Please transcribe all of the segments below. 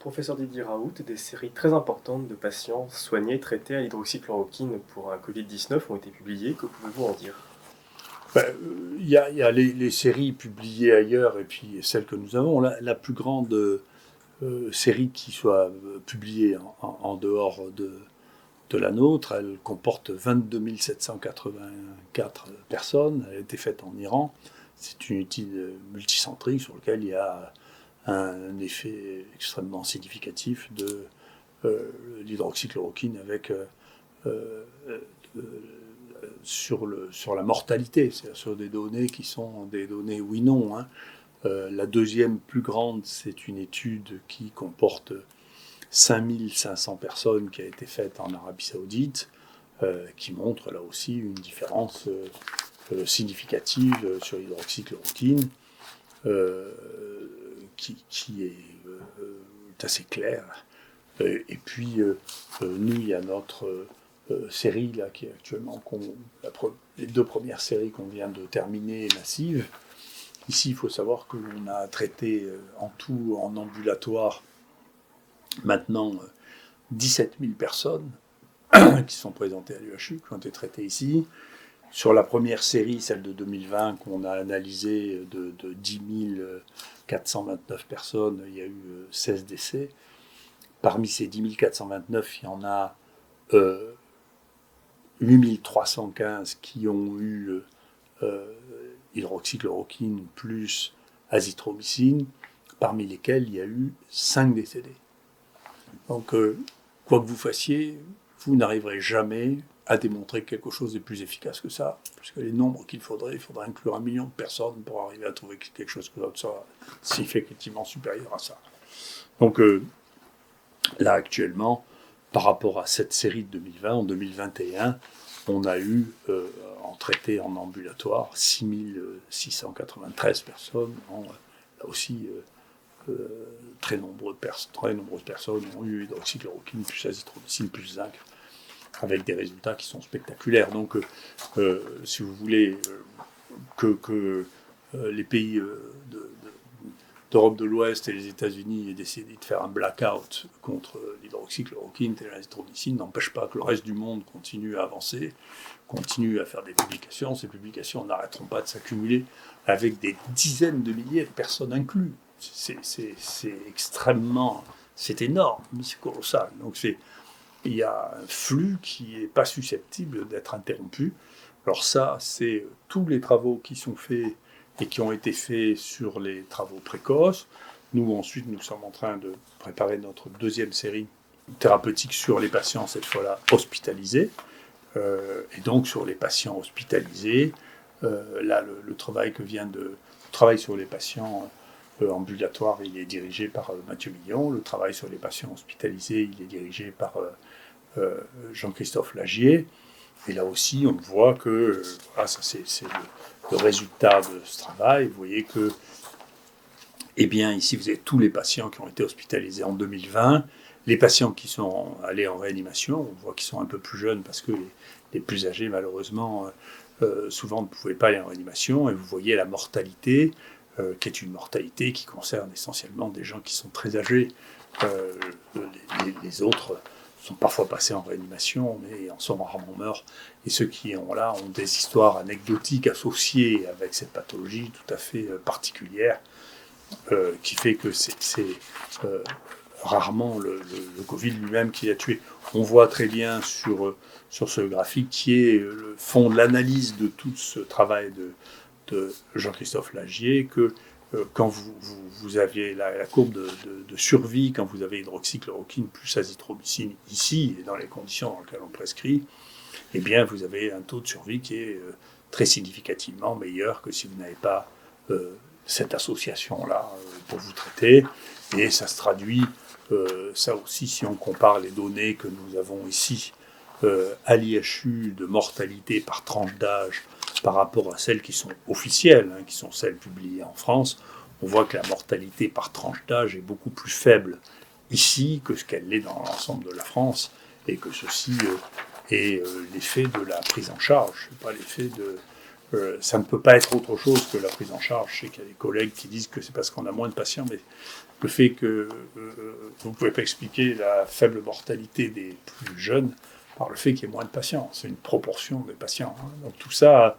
professeur Didier Raoult, des séries très importantes de patients soignés, traités à l'hydroxychloroquine pour un Covid-19 ont été publiées. Que pouvez-vous en dire? Il y a les séries publiées ailleurs et puis celles que nous avons. La plus grande série qui soit publiée en dehors de la nôtre, elle comporte 22 784 personnes. Elle a été faite en Iran. C'est une étude multicentrique sur laquelle il y a un effet extrêmement significatif de l'hydroxychloroquine avec sur la mortalité, c'est-à-dire sur des données qui sont des données oui-non. La deuxième plus grande, c'est une étude qui comporte 5500 personnes qui a été faite en Arabie Saoudite, qui montre là aussi une différence significative sur l'hydroxychloroquine, qui est assez claire. Et puis, nous, il y a notre série là, qui est actuellement les deux premières séries qu'on vient de terminer, massives. Ici, il faut savoir que l'on a traité en tout, en ambulatoire, maintenant 17 000 personnes qui sont présentées à l'UHU, qui ont été traitées ici. Sur la première série, celle de 2020, qu'on a analysée de 10 429 personnes, il y a eu 16 décès. Parmi ces 10 429, il y en a 8 315 qui ont eu hydroxychloroquine plus azithromycine, parmi lesquels il y a eu 5 décédés. Donc, quoi que vous fassiez, vous n'arriverez jamais à démontrer que quelque chose est plus efficace que ça, puisque les nombres qu'il faudrait, il faudrait inclure 1 million de personnes pour arriver à trouver quelque chose que d'autre soit effectivement supérieur à ça. Donc, là, actuellement, par rapport à cette série de 2020, en 2021, on a eu, en traité en ambulatoire, 6 693 personnes. Là aussi, très nombreuses personnes ont eu hydroxychloroquine plus azithromycine plus zinc, avec des résultats qui sont spectaculaires. Donc, si vous voulez que les pays d'Europe de l'Ouest et les États-Unis aient décidé de faire un blackout contre l'hydroxychloroquine et l'azithromycine n'empêche pas que le reste du monde continue à avancer, continue à faire des publications. Ces publications n'arrêteront pas de s'accumuler avec des dizaines de milliers de personnes incluses. C'est extrêmement... C'est énorme, c'est colossal. Donc il y a un flux qui n'est pas susceptible d'être interrompu. Alors ça, c'est tous les travaux qui sont faits et qui ont été faits sur les travaux précoces. Nous, ensuite, nous sommes en train de préparer notre deuxième série thérapeutique sur les patients, cette fois-là hospitalisés. Et donc, sur les patients hospitalisés, là, le travail sur les patients ambulatoires, il est dirigé par Mathieu Millon. Le travail sur les patients hospitalisés, il est dirigé par Jean-Christophe Lagier. Et là aussi, on voit que ça c'est le résultat de ce travail. Vous voyez que, ici, vous avez tous les patients qui ont été hospitalisés en 2020. Les patients qui sont allés en réanimation, on voit qu'ils sont un peu plus jeunes parce que les plus âgés, malheureusement, souvent ne pouvaient pas aller en réanimation. Et vous voyez la mortalité, qui est une mortalité qui concerne essentiellement des gens qui sont très âgés. Les autres sont parfois passés en réanimation, mais en sont rarement morts. Et ceux qui ont là ont des histoires anecdotiques associées avec cette pathologie tout à fait particulière, qui fait que c'est rarement le Covid lui-même qui a tué. On voit très bien sur ce graphique qui est le fond de l'analyse de tout ce travail de Jean-Christophe Lagier, que quand vous aviez la courbe de survie, quand vous avez hydroxychloroquine plus azithromycine ici, et dans les conditions dans lesquelles on prescrit, vous avez un taux de survie qui est très significativement meilleur que si vous n'avez pas cette association-là pour vous traiter. Et ça se traduit, ça aussi, si on compare les données que nous avons ici à l'IHU de mortalité par tranche d'âge par rapport à celles qui sont officielles, qui sont celles publiées en France, on voit que la mortalité par tranche d'âge est beaucoup plus faible ici que ce qu'elle est dans l'ensemble de la France, et que ceci est l'effet de la prise en charge, pas l'effet ça ne peut pas être autre chose que la prise en charge. Je sais qu'il y a des collègues qui disent que c'est parce qu'on a moins de patients, mais le fait que vous ne pouvez pas expliquer la faible mortalité des plus jeunes par le fait qu'il y ait moins de patients. C'est une proportion des patients. Hein. Donc tout ça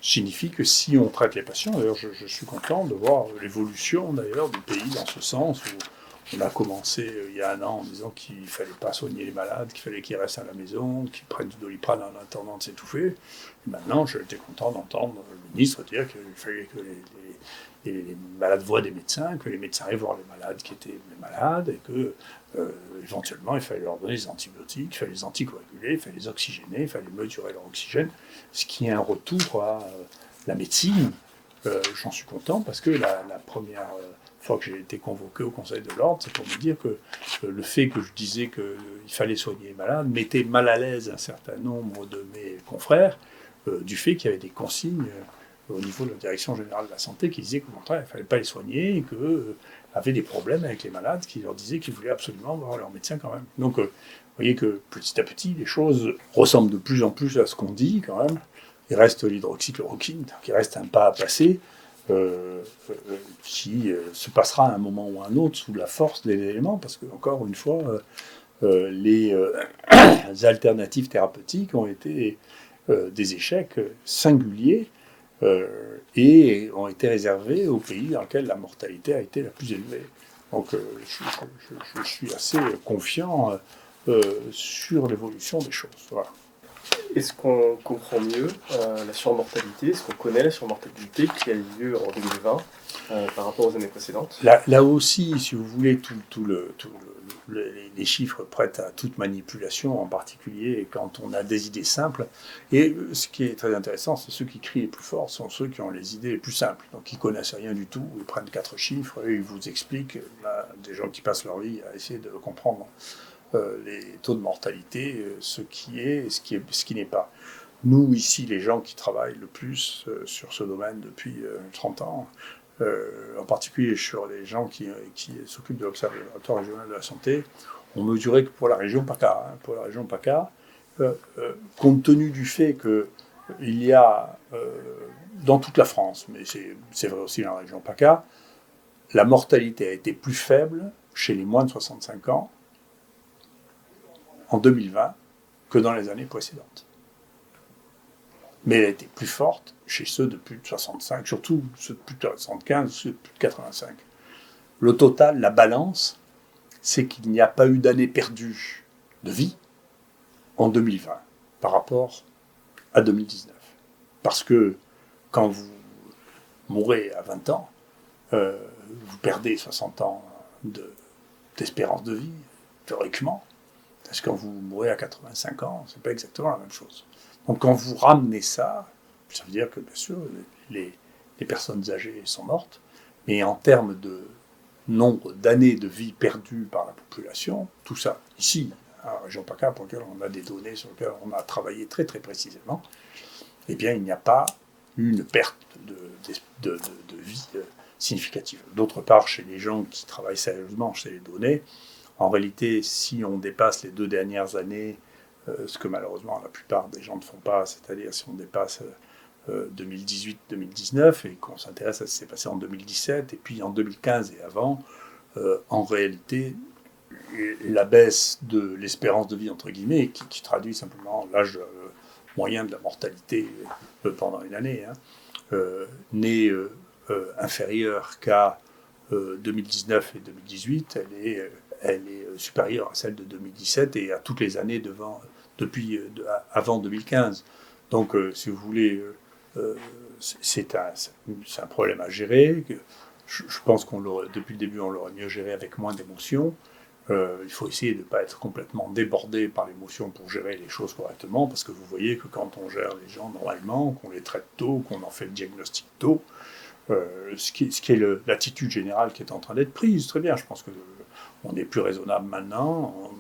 signifie que si on traite les patients, d'ailleurs je suis content de voir l'évolution d'ailleurs du pays dans ce sens, où on a commencé il y a 1 an en disant qu'il ne fallait pas soigner les malades, qu'il fallait qu'ils restent à la maison, qu'ils prennent du Doliprane en attendant de s'étouffer. Et maintenant, j'étais content d'entendre le ministre dire qu'il fallait que les malades voient des médecins, que les médecins aillent voir les malades qui étaient malades, et que éventuellement il fallait leur donner des antibiotiques, il fallait les anticoaguler, il fallait les oxygéner, il fallait mesurer leur oxygène, ce qui est un retour à la médecine. J'en suis content parce que la première fois que j'ai été convoqué au Conseil de l'Ordre, c'est pour me dire que le fait que je disais qu'il fallait soigner les malades mettait mal à l'aise un certain nombre de mes confrères du fait qu'il y avait des consignes au niveau de la Direction Générale de la Santé qui disaient qu'au contraire, il ne fallait pas les soigner et qu'ils avaient des problèmes avec les malades qui leur disaient qu'ils voulaient absolument voir leur médecin quand même. Donc, vous voyez que petit à petit, les choses ressemblent de plus en plus à ce qu'on dit quand même. Il reste l'hydroxychloroquine, qui reste un pas à passer, qui se passera à un moment ou à un autre sous la force des éléments, parce que, encore une fois, les alternatives thérapeutiques ont été des échecs singuliers et ont été réservés aux pays dans lesquels la mortalité a été la plus élevée. Donc je suis assez confiant sur l'évolution des choses. Voilà. Est-ce qu'on comprend mieux la surmortalité? Est-ce qu'on connaît la surmortalité qui a eu lieu en 2020 par rapport aux années précédentes? Là aussi, si vous voulez, les chiffres prêtent à toute manipulation, en particulier quand on a des idées simples. Et ce qui est très intéressant, c'est ceux qui crient les plus forts sont ceux qui ont les idées les plus simples. Donc ils connaissent rien du tout, ils prennent 4 chiffres et ils vous expliquent, des gens qui passent leur vie à essayer de comprendre les taux de mortalité, ce qui est et ce qui n'est pas. Nous, ici, les gens qui travaillent le plus sur ce domaine depuis 30 ans, en particulier sur les gens qui s'occupent de l'Observatoire régional de la santé, ont mesuré que pour la région PACA, compte tenu du fait qu'il y a dans toute la France, mais c'est vrai aussi dans la région PACA, la mortalité a été plus faible chez les moins de 65 ans en 2020 que dans les années précédentes. Mais elle a été plus forte chez ceux de plus de 65, surtout ceux de plus de 75, ceux de plus de 85. Le total, la balance, c'est qu'il n'y a pas eu d'année perdue de vie en 2020 par rapport à 2019. Parce que quand vous mourrez à 20 ans, vous perdez 60 ans d'espérance de vie, théoriquement. Parce que quand vous mourrez à 85 ans, c'est pas exactement la même chose. Donc quand vous ramenez ça, ça veut dire que bien sûr les personnes âgées sont mortes, mais en termes de nombre d'années de vie perdues par la population, tout ça, ici, à la région PACA, pour laquelle on a des données sur lesquelles on a travaillé très très précisément, eh bien il n'y a pas eu une perte de vie significative. D'autre part, chez les gens qui travaillent sérieusement chez les données, en réalité, si on dépasse les 2 dernières années, ce que malheureusement la plupart des gens ne font pas, c'est-à-dire si on dépasse 2018-2019 et qu'on s'intéresse à ce qui s'est passé en 2017 et puis en 2015 et avant, en réalité, la baisse de l'espérance de vie, entre guillemets, qui traduit simplement l'âge moyen de la mortalité pendant une année, n'est inférieure qu'à 2019 et 2018, elle est supérieure à celle de 2017 et à toutes les années avant 2015. Donc, si vous voulez, c'est un problème à gérer. Je pense depuis le début, on l'aurait mieux géré avec moins d'émotions. Il faut essayer de ne pas être complètement débordé par l'émotion pour gérer les choses correctement, parce que vous voyez que quand on gère les gens normalement, qu'on les traite tôt, qu'on en fait le diagnostic tôt, ce qui est l'attitude générale qui est en train d'être prise, très bien, je pense qu'on est plus raisonnable maintenant,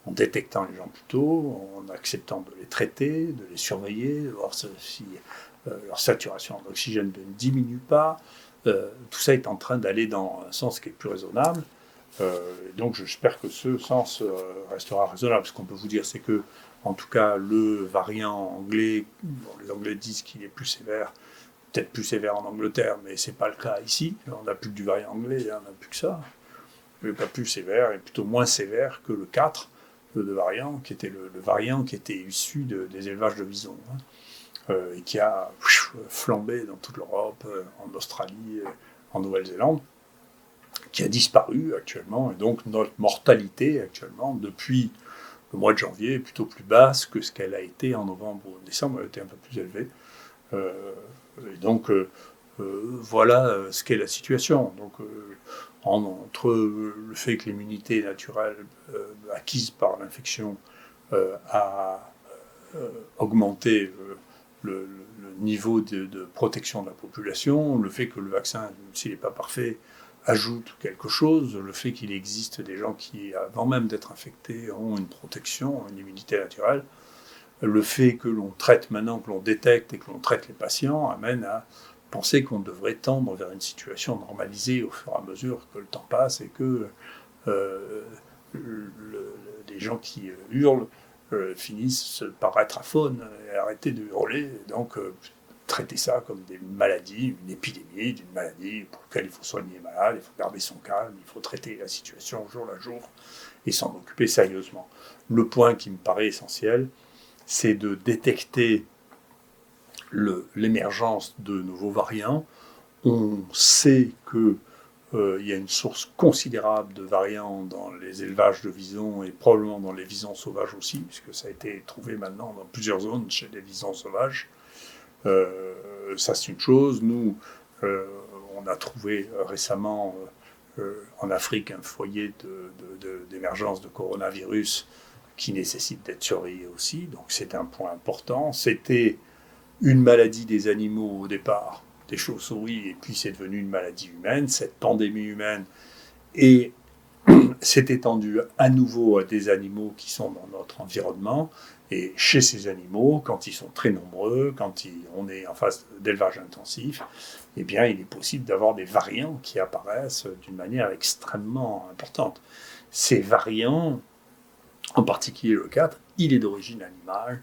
en détectant les gens plus tôt, en acceptant de les traiter, de les surveiller, de voir si leur saturation d'oxygène ne diminue pas. Tout ça est en train d'aller dans un sens qui est plus raisonnable. Donc j'espère que ce sens restera raisonnable. Ce qu'on peut vous dire, c'est que En tout cas, le variant anglais, les Anglais disent qu'il est plus sévère, peut-être plus sévère en Angleterre, mais ce n'est pas le cas ici. On n'a plus que du variant anglais, on n'a plus que ça. Il n'est pas plus sévère, et plutôt moins sévère que le 4 de variant, qui était le variant qui était issu des élevages de visons, et qui a flambé dans toute l'Europe, en Australie, en Nouvelle-Zélande, qui a disparu actuellement, et donc notre mortalité actuellement, depuis le mois de janvier, est plutôt plus basse que ce qu'elle a été en novembre ou en décembre, elle était un peu plus élevée. Et donc, voilà ce qu'est la situation. Donc, entre le fait que l'immunité naturelle acquise par l'infection a augmenté le niveau de protection de la population, le fait que le vaccin, s'il n'est pas parfait, ajoute quelque chose, le fait qu'il existe des gens qui, avant même d'être infectés, ont une protection, une immunité naturelle, le fait que l'on traite maintenant, que l'on détecte et que l'on traite les patients, amène à penser qu'on devrait tendre vers une situation normalisée au fur et à mesure que le temps passe et que les gens qui hurlent finissent par être aphones et arrêter de hurler. Et donc, traiter ça comme des maladies, une épidémie d'une maladie pour laquelle il faut soigner les malades, il faut garder son calme, il faut traiter la situation jour à jour et s'en occuper sérieusement. Le point qui me paraît essentiel, c'est de détecter l'émergence de nouveaux variants. On sait qu'il y a une source considérable de variants dans les élevages de visons et probablement dans les visons sauvages aussi, puisque ça a été trouvé maintenant dans plusieurs zones chez les visons sauvages. Ça, c'est une chose. Nous, on a trouvé récemment en Afrique un foyer d'émergence de coronavirus qui nécessite d'être surveillé aussi. Donc, c'est un point important. C'était une maladie des animaux au départ, des chauves-souris, et puis c'est devenu une maladie humaine. Cette pandémie humaine s'est étendue à nouveau à des animaux qui sont dans notre environnement. Et chez ces animaux, quand ils sont très nombreux, quand on est en phase d'élevage intensif, eh bien, il est possible d'avoir des variants qui apparaissent d'une manière extrêmement importante. Ces variants, en particulier le 4, il est d'origine animale.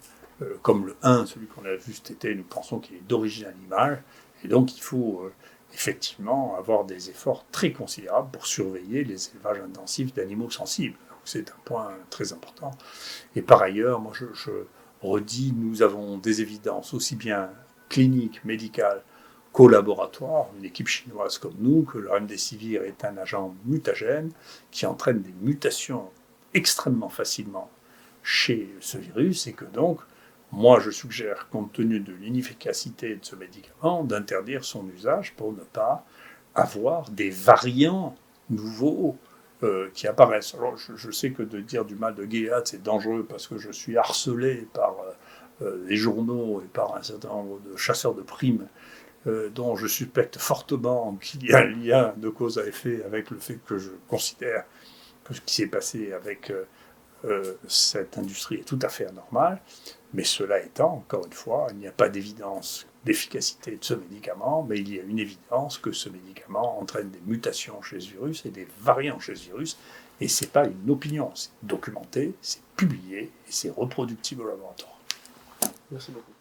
Comme le 1, celui qu'on a vu cet été, nous pensons qu'il est d'origine animale. Et donc, il faut effectivement avoir des efforts très considérables pour surveiller les élevages intensifs d'animaux sensibles. C'est un point très important. Et par ailleurs, moi je redis, nous avons des évidences aussi bien cliniques, médicales qu'au laboratoire, une équipe chinoise comme nous, que le remdesivir est un agent mutagène qui entraîne des mutations extrêmement facilement chez ce virus et que donc, moi je suggère, compte tenu de l'inefficacité de ce médicament, d'interdire son usage pour ne pas avoir des variants nouveaux qui apparaissent. Alors, je sais que de dire du mal de Gilead, c'est dangereux parce que je suis harcelé par les journaux et par un certain nombre de chasseurs de primes dont je suspecte fortement qu'il y a un lien de cause à effet avec le fait que je considère que ce qui s'est passé avec cette industrie est tout à fait anormal. Mais cela étant, encore une fois, il n'y a pas d'évidence d'efficacité de ce médicament, mais il y a une évidence que ce médicament entraîne des mutations chez ce virus et des variants chez ce virus. Et ce n'est pas une opinion, c'est documenté, c'est publié et c'est reproductible au laboratoire. Merci beaucoup.